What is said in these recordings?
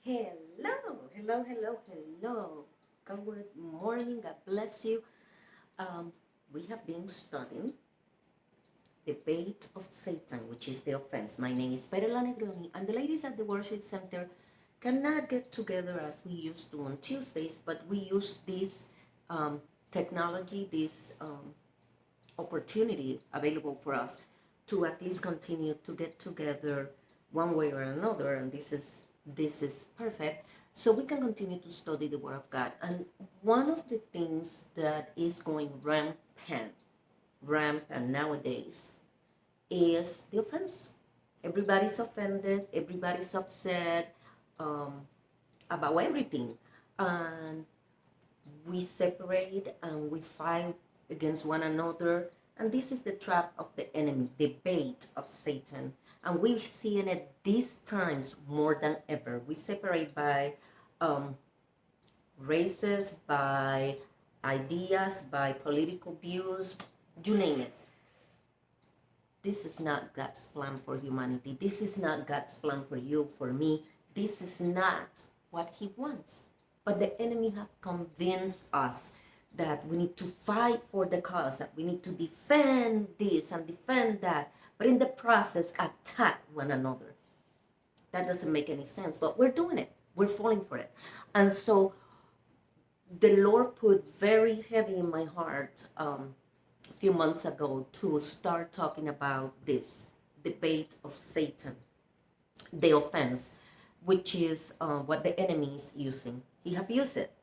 Hello, hello, hello, hello. Good morning, God bless you. Um, we have been studying the bait of Satan, which is the offense. My name is Perla Negroni, and the ladies at the Worship Center cannot get together as we used to on Tuesdays, but we use this technology, this opportunity available for us to at least continue to get together one way or another, and this is perfect, so we can continue to study the Word of God. And one of the things that is going rampant nowadays is the offense. Everybody's offended, everybody's upset about everything, and we separate and we fight against one another. And this is the trap of the enemy, the bait of Satan. And we're seeing it these times more than ever. We separate by races, by ideas, by political views, you name it. This is not God's plan for humanity. This is not God's plan for you, for me. This is not what He wants. But the enemy have convinced us that we need to fight for the cause, that we need to defend this and defend that, but in the process attack one another. That doesn't make any sense, but we're doing it. We're falling for it. And so the Lord put very heavy in my heart a few months ago to start talking about this debate of Satan, the offense, which is what the enemy is using. He have used it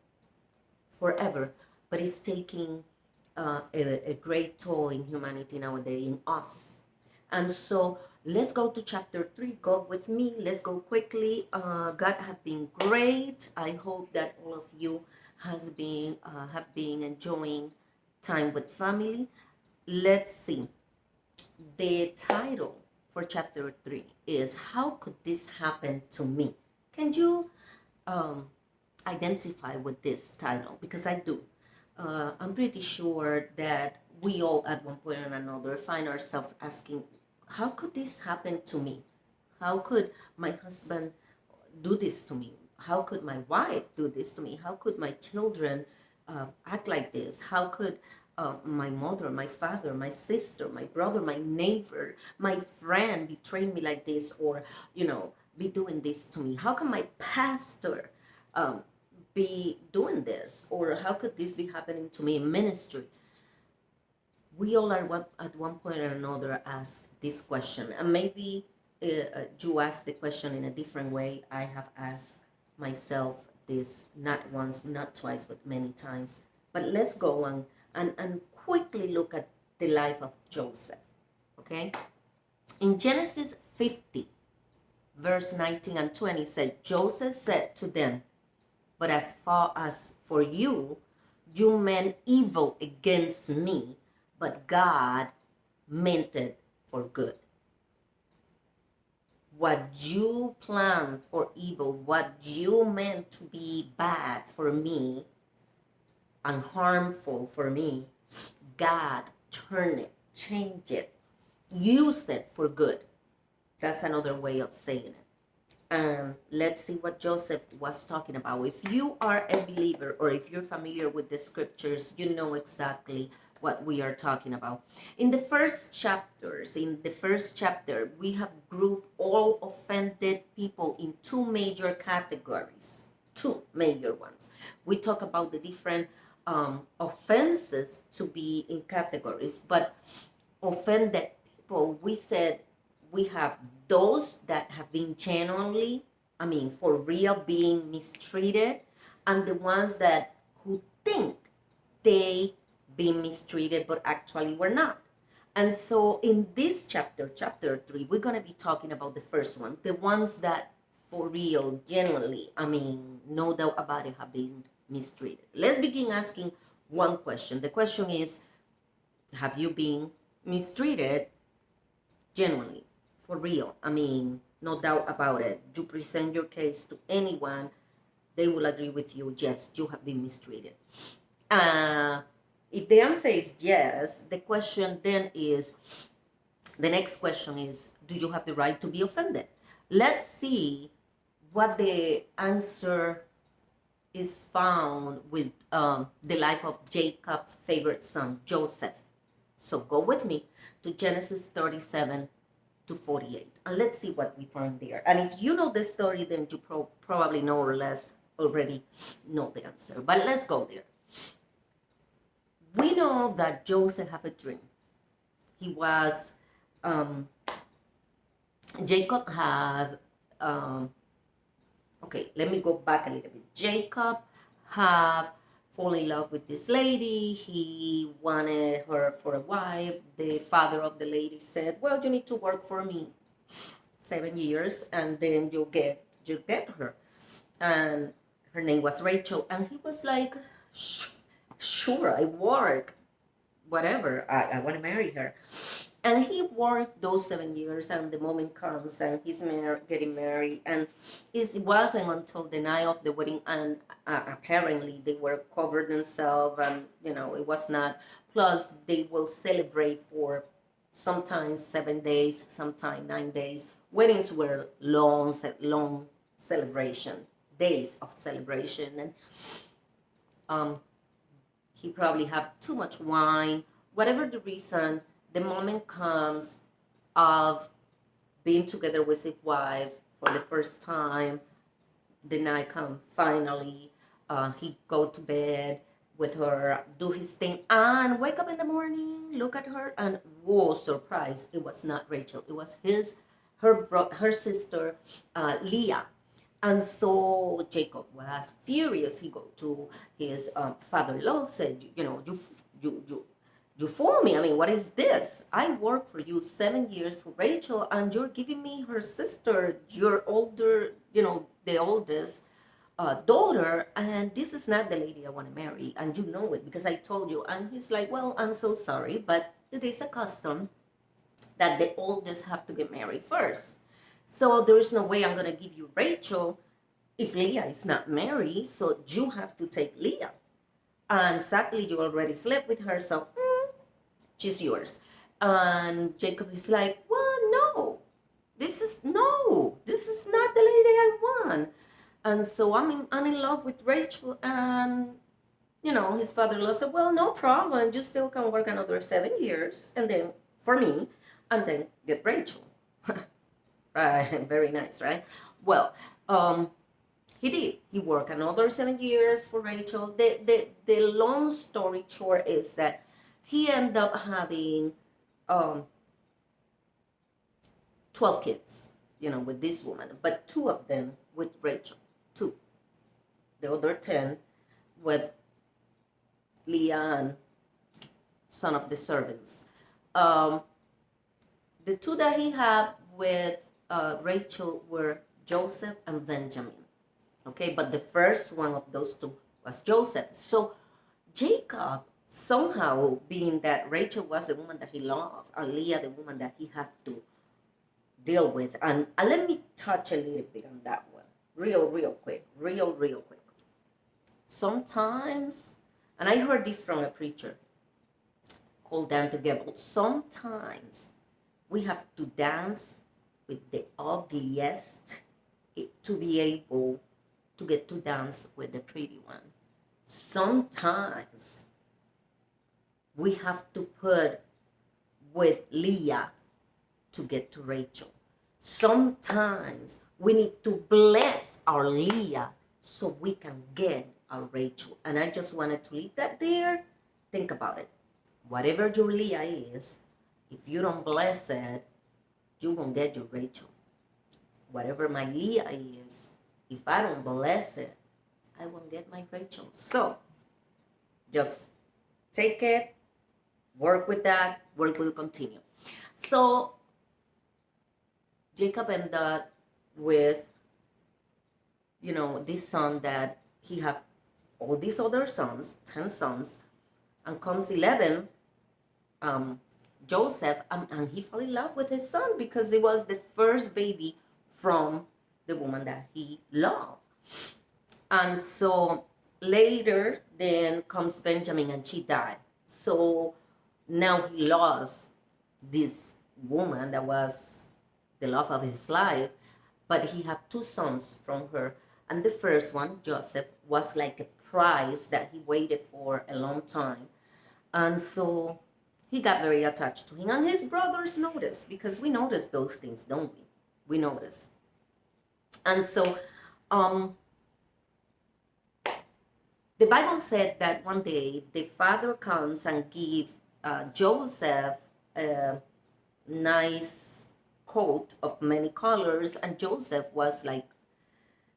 forever, but it's taking a great toll in humanity nowadays, in us. And so let's go to chapter 3. Go with me. Let's go quickly. God have been great. I hope that all of you have been enjoying time with family. Let's see. The title for chapter 3 is How Could This Happen to Me? Can you identify with this title? Because I do. I'm pretty sure that we all at one point or another find ourselves asking, how could this happen to me? How could my husband do this to me? How could my wife do this to me? How could my children act like this? How could my mother, my father, my sister, my brother, my neighbor, my friend betray me like this, or, be doing this to me? How can my pastor be doing this? Or how could this be happening to me in ministry? We all are at one point or another ask this question, and maybe you ask the question in a different way. I have asked myself this not once, not twice, but many times. But let's go on and quickly look at the life of Joseph. Okay, in Genesis 50, verse 19 and 20 said, Joseph said to them, but as far as for you, you meant evil against me, but God meant it for good. What you planned for evil, what you meant to be bad for me and harmful for me, God turned it, changed it, used it for good. That's another way of saying it. Let's see what Joseph was talking about. If you are a believer, or if you're familiar with the scriptures, you know exactly what we are talking about. In the first chapter, we have grouped all offended people in two major categories, two major ones. We talk about the different offenses to be in categories, but offended people, we said we have those that have been genuinely, for real, being mistreated, and the ones that who think they been mistreated but actually were not. And so in this chapter 3, we're going to be talking about the first one, the ones that for real, genuinely, no doubt about it, have been mistreated. Let's begin asking one question. The question is, have you been mistreated genuinely? For real, no doubt about it. You present your case to anyone, they will agree with you. Yes, you have been mistreated. If the answer is yes, the next question is, do you have the right to be offended? Let's see what the answer is found with the life of Jacob's favorite son, Joseph. So go with me to Genesis 37 to 48, and let's see what we find there. And if you know this story, then you probably know or less already know the answer. But let's go there. We know that Joseph had a dream. He was, Jacob had, okay, let me go back a little bit. Jacob have fallen in love with this lady. He wanted her for a wife. The father of the lady said, well, you need to work for me 7 years and then you'll get her. And her name was Rachel. And he was like, sure, I work, whatever, I want to marry her. And he worked those 7 years, and the moment comes, and he's getting married. And it wasn't until the night of the wedding, and apparently they were covered themselves, and it was not. Plus, they will celebrate for sometimes 7 days, sometimes 9 days. Weddings were long celebration, days of celebration, and he probably have too much wine, whatever the reason. The moment comes of being together with his wife for the first time. The night come finally. He go to bed with her, do his thing, and wake up in the morning, look at her, and whoa, surprise! It was not Rachel. It was her sister, Leah. And so Jacob was furious. He go to his father-in-law, said, you fool me. I mean, what is this? I worked for you 7 years for Rachel, and you're giving me her sister, your older, the oldest daughter, and this is not the lady I want to marry, and you know it because I told you. And he's like, well, I'm so sorry, but it is a custom that the oldest have to get married first. So there is no way I'm going to give you Rachel if Leah is not married, so you have to take Leah. And sadly, you already slept with her, so she's yours. And Jacob is like, well, no, this is not the lady I want. And so I'm in love with Rachel. And his father-in-law said, well, no problem, you still can work another 7 years, and then for me, and then get Rachel. Right, very nice, right? Well, he did. He worked another 7 years for Rachel. The long story short is that he ended up having 12 kids, with this woman, but 2 of them with Rachel. 2. The other 10 with Leah and son of the servants. The 2 that he had with Rachel were Joseph and Benjamin. Okay, but the first one of those 2 was Joseph. So Jacob, somehow, being that Rachel was the woman that he loved, and Leah the woman that he had to deal with, and let me touch a little bit on that one, real quick. Sometimes, and I heard this from a preacher called Dante Gebel, sometimes we have to dance with the ugliest to be able to get to dance with the pretty one. Sometimes we have to put with Leah to get to Rachel. Sometimes we need to bless our Leah so we can get our Rachel. And I just wanted to leave that there. Think about it. Whatever your Leah is, if you don't bless it, you won't get your Rachel. Whatever my Leah is, if I don't bless it, I won't get my Rachel. So just take it, work with that, work will continue. So Jacob ended up with, this son that he had all these other sons, 10 sons, and comes 11, Joseph, and he fell in love with his son because it was the first baby from the woman that he loved. And so later then comes Benjamin, and she died. So now he lost this woman that was the love of his life. but he had two sons from her. And the first one, Joseph, was like a prize that he waited for a long time. And so he got very attached to him. And his brothers noticed, because we notice those things, don't we? We notice. And so um, the Bible said that one day the father comes and gives Joseph a nice coat of many colors, and Joseph was like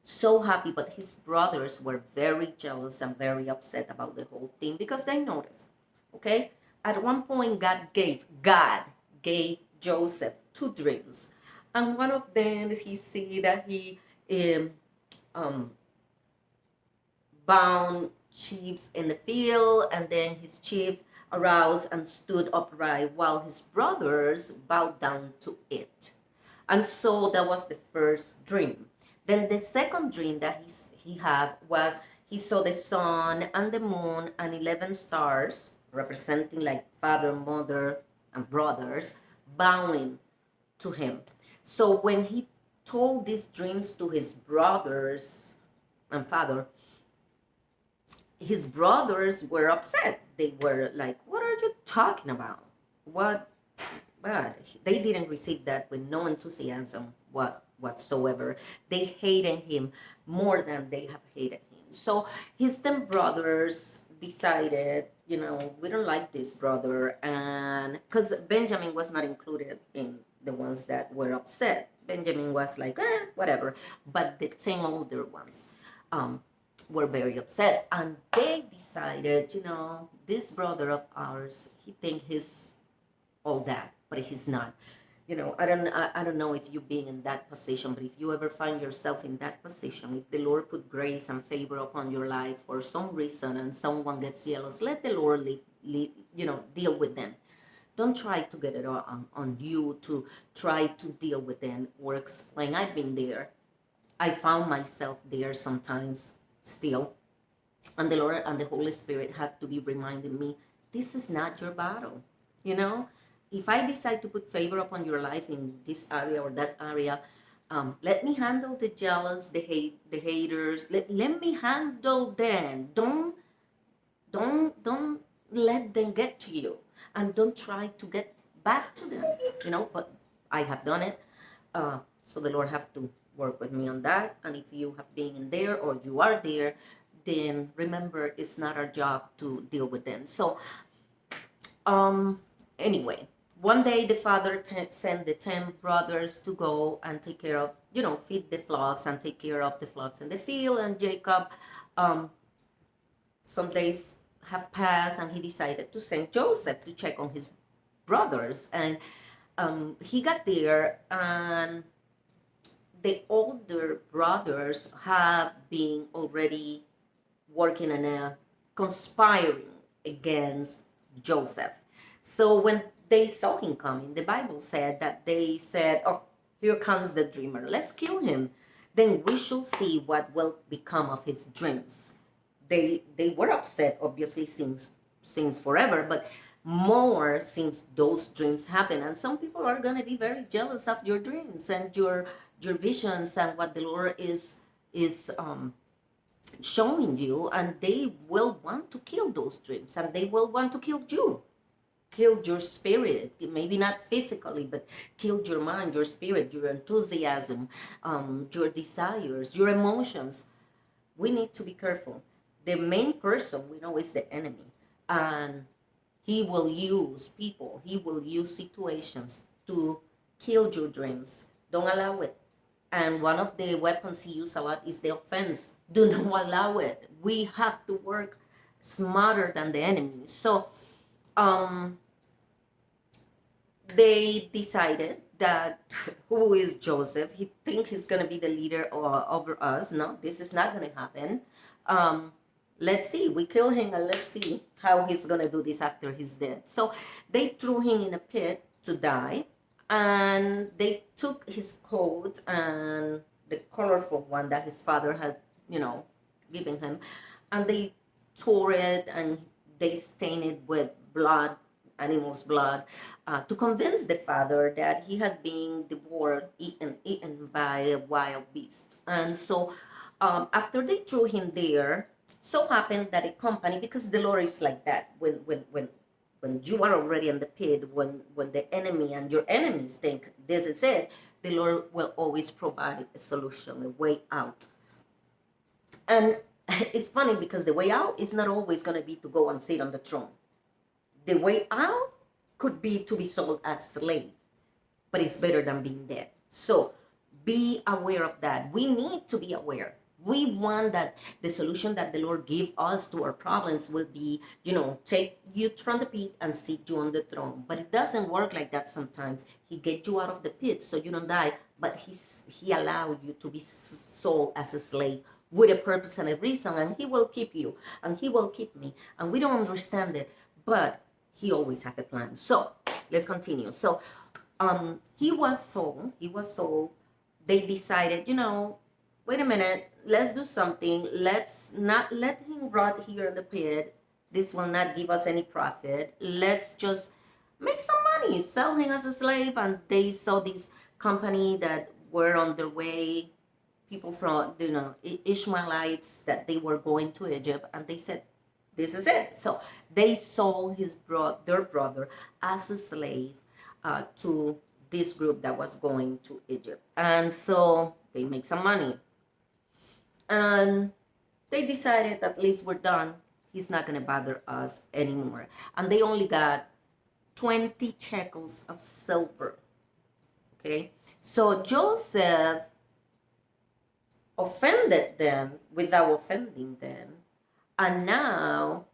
so happy, but his brothers were very jealous and very upset about the whole thing because they noticed. Okay, at one point, God gave Joseph two dreams, and one of them he see that he um, um, bound sheep in the field, and then his chief arose and stood upright while his brothers bowed down to it. And so that was the first dream. Then the second dream that he had was he saw the sun and the moon and 11 stars, representing like father, mother, and brothers, bowing to him. So when he told these dreams to his brothers and father, his brothers were upset. They were like, "What are you talking about? What?" But they didn't receive that with no enthusiasm whatsoever. They hated him more than they have hated him. So his 10 brothers decided, we don't like this brother. And because Benjamin was not included in the ones that were upset. Benjamin was like, whatever. But the 10 older ones, were very upset, and they decided, this brother of ours, he think he's all that, but he's not. I don't know if you've been in that position, but if you ever find yourself in that position, if the Lord put grace and favor upon your life for some reason and someone gets jealous, let the Lord deal with them. Don't try to get it on you to try to deal with them or explain. I've been there. I found myself there sometimes still. And the Lord and the Holy Spirit have to be reminding me, this is not your battle. If I decide to put favor upon your life in this area or that area, let me handle the jealous, the haters. Let me handle them. Don't let them get to you, and don't try to get back to them. But I have done it. So the Lord have to work with me on that. And if you have been in there or you are there, then remember, it's not our job to deal with them. So anyway, one day the father sent the 10 brothers to go and take care of, feed the flocks and take care of the flocks in the field. And Jacob, some days have passed, and he decided to send Joseph to check on his brothers. And he got there, and the older brothers have been already working and conspiring against Joseph. So when they saw him coming, the Bible said that they said, "Oh, here comes the dreamer. Let's kill him. Then we shall see what will become of his dreams." They were upset, obviously, since forever, but more since those dreams happen. And some people are gonna be very jealous of your dreams and your visions and what the Lord is showing you, and they will want to kill those dreams, and they will want to kill you, kill your spirit, maybe not physically, but kill your mind, your spirit, your enthusiasm, your desires, your emotions. We need to be careful. The main person we know is the enemy, and he will use people, he will use situations to kill your dreams. Don't allow it. And one of the weapons he used a lot is the offense. Do not allow it. We have to work smarter than the enemy. So they decided that who is Joseph? He think he's gonna be the leader over us. No, this is not gonna happen. Let's see. We kill him, and let's see how he's gonna do this after he's dead. So they threw him in a pit to die, and they took his coat and the colorful one that his father had, given him, and they tore it and they stained it with blood animal's blood, to convince the father that he has been devoured, eaten by a wild beast. And so after they threw him there, so happened that a company, because the Lord is like that, when you are already in the pit, when the enemy and your enemies think this is it, the Lord will always provide a solution, a way out. And it's funny because the way out is not always going to be to go and sit on the throne. The way out could be to be sold as slave, but it's better than being dead. So be aware of that. We need to be aware. We want that the solution that the Lord give us to our problems will be, take you from the pit and sit you on the throne. But it doesn't work like that sometimes. He get you out of the pit so you don't die, but he allowed you to be sold as a slave with a purpose and a reason, and he will keep you, and he will keep me. And we don't understand it, but he always have a plan. So let's continue. So he was sold. They decided, wait a minute, let's do something. Let's not let him rot here in the pit. This will not give us any profit. Let's just make some money, sell him as a slave. And they saw this company that were on their way, people from, Ishmaelites, that they were going to Egypt, and they said, this is it. So they sold their brother as a slave to this group that was going to Egypt. And so they make some money. And they decided, at least we're done. He's not going to bother us anymore. And they only got 20 shekels of silver. Okay? So Joseph offended them without offending them. And now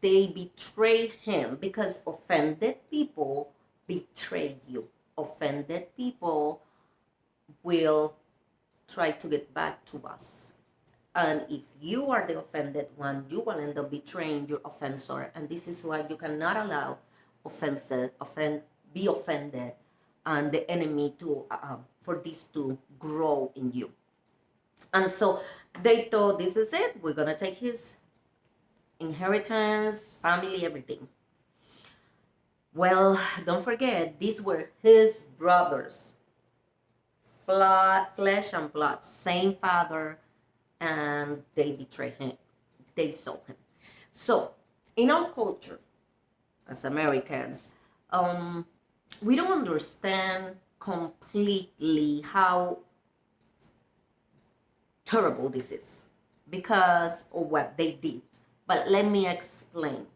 they betray him, because offended people betray you. Offended people will try to get back to us. And if you are the offended one, you will end up betraying your offensor. And this is why you cannot allow be offended, and the enemy to for this to grow in you. And so they thought, this is it. We're gonna take his inheritance, family, everything. Well, don't forget, these were his brothers, flesh and blood, same father, and they betrayed him. They sold him. So, in our culture, as Americans, we don't understand completely how terrible this is because of what they did. But let me explain.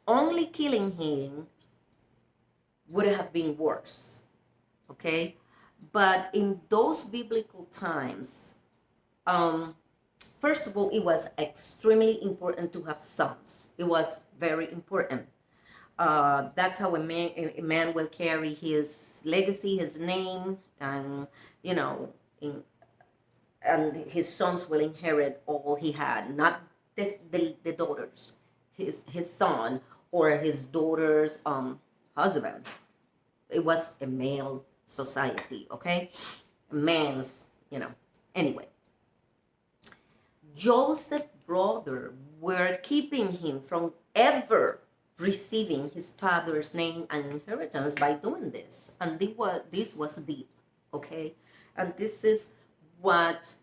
Only killing him would have been worse, okay? But in those biblical times, first of all, it was extremely important to have sons. It was very important. That's how a man will carry his legacy, his name, and and his sons will inherit all he had, not the daughters, his son or his daughter's husband. It was a male society, okay? Man's, Anyway, Joseph's brother were keeping him from ever receiving his father's name and inheritance by doing this. And this was deep, okay? And this is what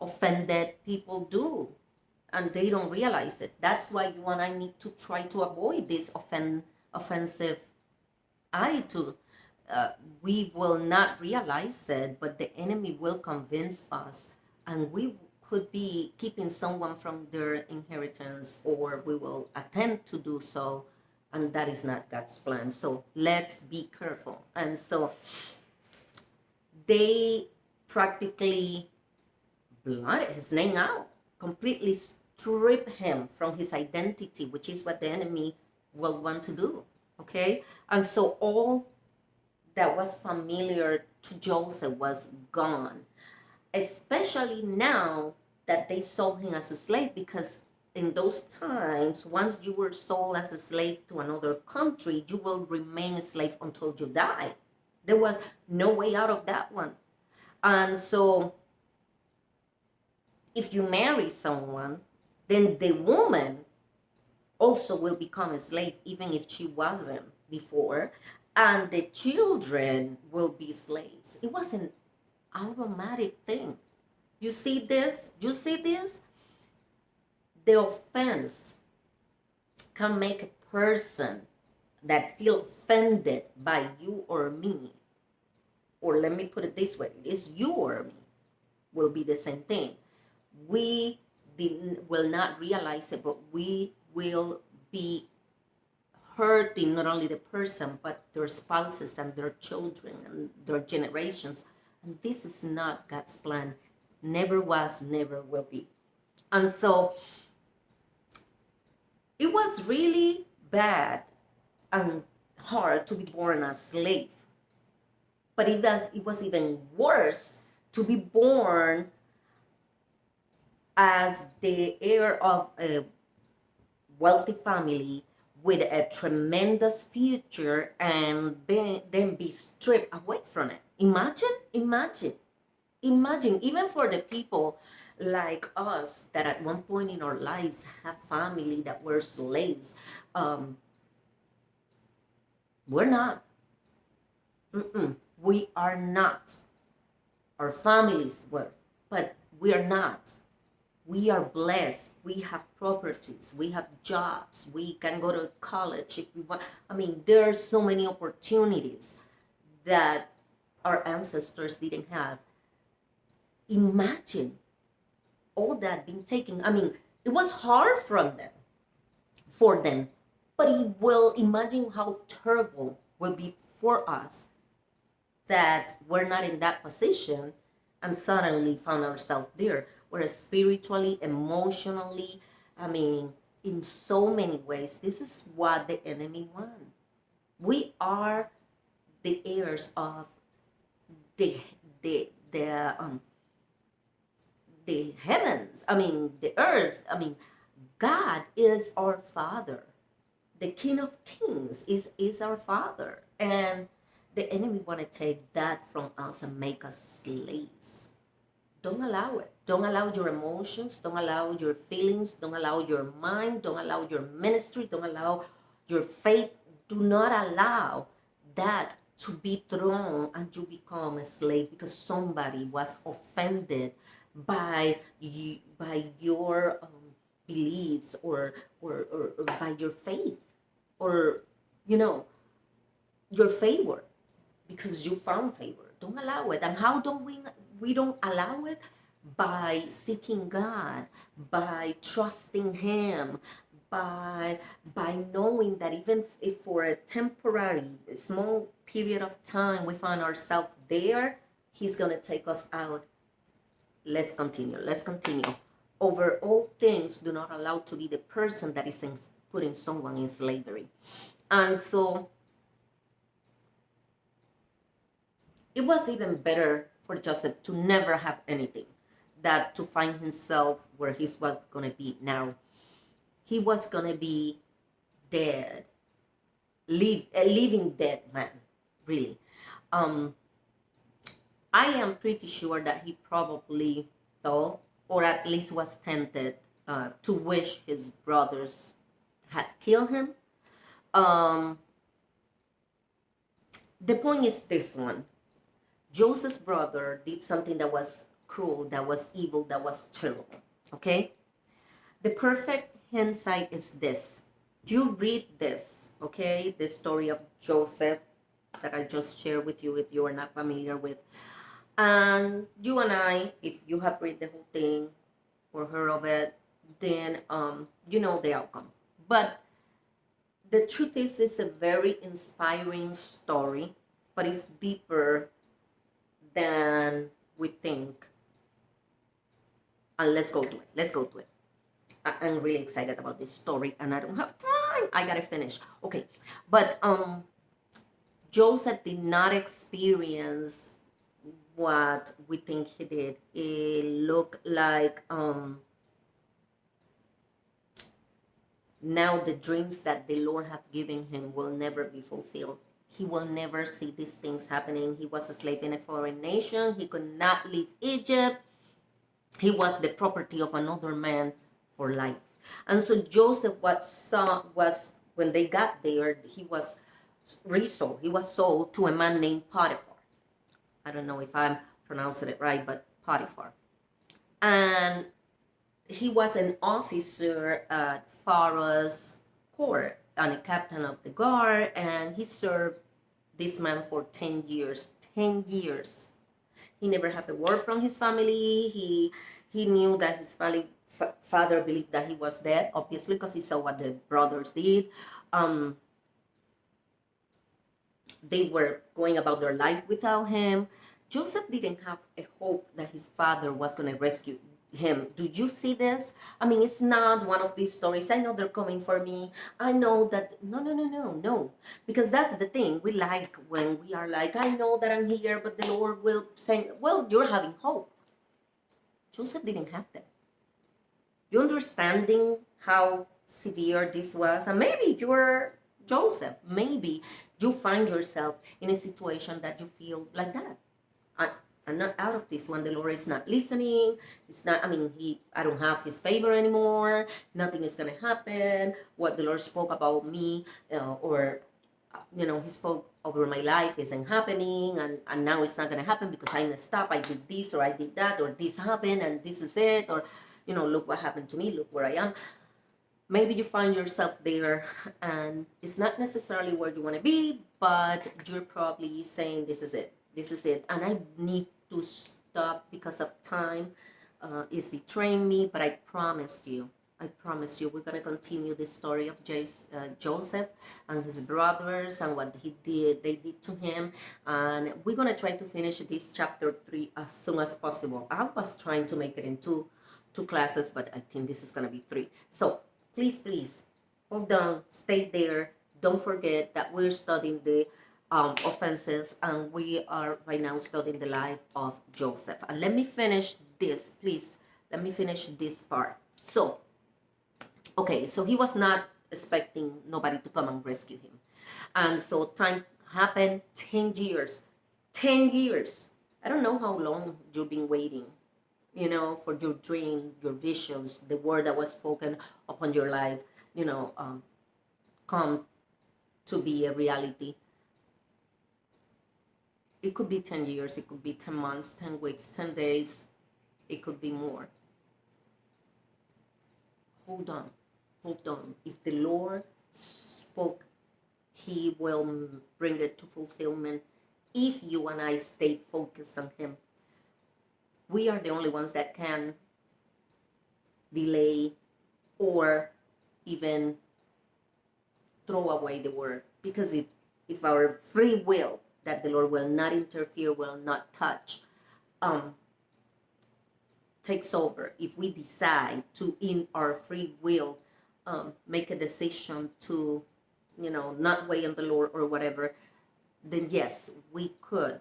offended people do, and they don't realize it. That's why you and I need to try to avoid this offensive attitude. We will not realize it, but the enemy will convince us, and we could be keeping someone from their inheritance, or we will attempt to do so, and that is not God's plan. So let's be careful. And so they practically blotted his name out, completely strip him from his identity, which is what the enemy will want to do, okay? And so all that was familiar to Joseph was gone, especially now that they sold him as a slave, because in those times, once you were sold as a slave to another country, you will remain a slave until you die. There was no way out of that one. And so if you marry someone, then the woman also will become a slave, even if she wasn't before, and the children will be slaves. It was an automatic thing. You see this? You see this? The offense can make a person that feel offended by you or me, or let me put it this way, it is you or me, will be the same thing. We will not realize it, but we will be hurting not only the person, but their spouses and their children and their generations. And this is not God's plan. Never was, never will be. And so it was really bad and hard to be born a slave. But it was even worse to be born as the heir of a wealthy family with a tremendous future and then be stripped away from it. Imagine, even for the people like us that at one point in our lives have family that were slaves. We're not. We are not. Our families were, but we are not. We are blessed. We have properties. We have jobs. We can go to college if we want. I mean, there are so many opportunities that our ancestors didn't have. Imagine all that being taken. I mean, it was hard for them, but it will imagine how terrible will be for us that we're not in that position and suddenly found ourselves there. We're spiritually, emotionally, I mean, in so many ways. This is what the enemy wants. We are the heirs of the the the um the heavens. I mean, the earth. I mean, God is our Father. The King of Kings is our Father, and the enemy want to take that from us and make us slaves. Don't allow it. Don't allow your emotions. Don't allow your feelings. Don't allow your mind. Don't allow your ministry. Don't allow your faith. Do not allow that to be thrown and you become a slave because somebody was offended by you, by your beliefs or by your faith or you know your favor because you found favor. Don't allow it. And how don't we don't allow it? By seeking God, by trusting Him, by knowing that even if for a temporary, small period of time we find ourselves there, He's gonna take us out. Let's continue. Let's continue. Over all things, do not allow to be the person that is putting someone in slavery. And so it was even better for Joseph to never have anything than to find himself where he's going to be now. He was going to be dead, a living dead man, really. I am pretty sure that he probably thought, or at least was tempted, to wish his brothers had killed him. The point is this one. Joseph's brother did something that was cruel, that was evil, that was terrible. Okay? The perfect hindsight is this. You read this, okay? The story of Joseph that I just shared with you if you are not familiar with. And you and I, if you have read the whole thing or heard of it, then you know the outcome. But the truth is, it's a very inspiring story, but it's deeper than we think. And let's go to it. Let's go to it. I'm really excited about this story and I don't have time. I gotta finish. Okay. But Joseph did not experience what we think he did. It looked like now the dreams that the Lord have given him will never be fulfilled. He will never see these things happening. He was a slave in a foreign nation. He could not leave Egypt. He was the property of another man for life. And so Joseph was when they got there, he was resold. He was sold to a man named Potiphar. I don't know if I'm pronouncing it right, but Potiphar. And he was an officer at Pharaoh's court and a captain of the guard, and he served this man for 10 years. 10 years. He never had a word from his family. He knew that his father believed that he was dead, obviously, because he saw what the brothers did. Um, they were going about their life without him. Joseph didn't have a hope that his father was going to rescue him. Do you see this? I mean, it's not one of these stories. I know they're coming for me. I know that. No, no, no, no, no. Because that's the thing. We like when we are like, I know that I'm here, but the Lord will say, well, you're having hope. Joseph didn't have that. You understanding how severe this was? And maybe you're Joseph. Maybe you find yourself in a situation that you feel like that. I'm not out of this one. The Lord is not listening. It's not, I mean, I don't have his favor anymore. Nothing is going to happen. What the Lord spoke about me, he spoke over my life isn't happening. And now it's not going to happen because I messed up. I did this or I did that or this happened and this is it. Or, look what happened to me. Look where I am. Maybe you find yourself there and it's not necessarily where you want to be, but you're probably saying, this is it. This is it. And I need to stop because of time is betraying me, but I promise you, we're going to continue the story of Joseph and his brothers and what they did to him. And we're going to try to finish this chapter 3 as soon as possible. I was trying to make it in two classes, but I think this is going to be 3. So please, hold on, stay there. Don't forget that we're studying the offenses, and we are right now studying the life of Joseph. And let me finish this, please. Let me finish this part. So, okay, so he was not expecting nobody to come and rescue him. And so time happened, 10 years. 10 years. I don't know how long you've been waiting, for your dream, your visions, the word that was spoken upon your life, come to be a reality. It could be 10 years, it could be 10 months, 10 weeks, 10 days, it could be more. Hold on. If the Lord spoke, he will bring it to fulfillment if you and I stay focused on him. We are the only ones that can delay or even throw away the word, because if our free will that the Lord will not interfere, will not touch, takes over, if we decide to, in our free will, make a decision to, not wait on the Lord or whatever, then yes, we could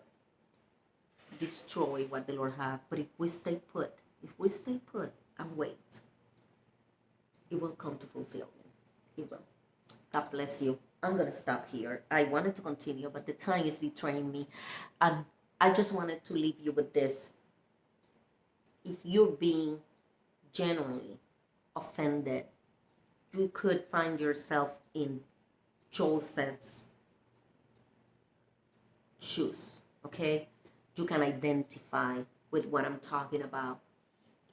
destroy what the Lord have. But if we stay put and wait, it will come to fulfillment. It will. God bless you. I'm going to stop here. I wanted to continue, but the time is betraying me. And I just wanted to leave you with this. If you're being genuinely offended, you could find yourself in Joseph's shoes, okay? You can identify with what I'm talking about.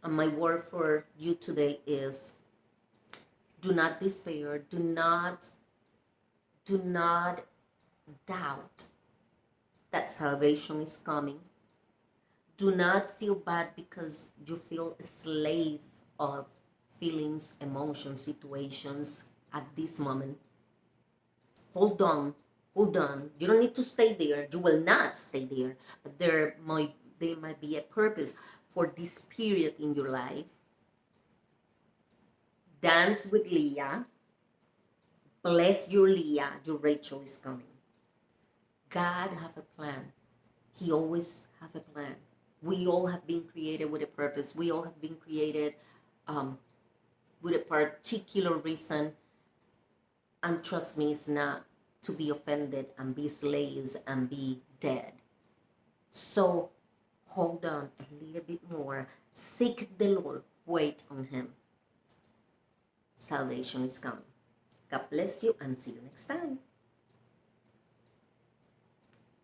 And my word for you today is, do not despair. Do not doubt that salvation is coming. Do not feel bad because you feel a slave of feelings, emotions, situations at this moment. Hold on. You don't need to stay there. You will not stay there. But there might be a purpose for this period in your life. Dance with Leah. Bless your Leah. Your Rachel is coming. God have a plan. He always have a plan. We all have been created with a purpose. We all have been created with a particular reason. And trust me, it's not to be offended and be slaves and be dead. So hold on a little bit more. Seek the Lord. Wait on him. salvation is coming. God bless you and see you next time.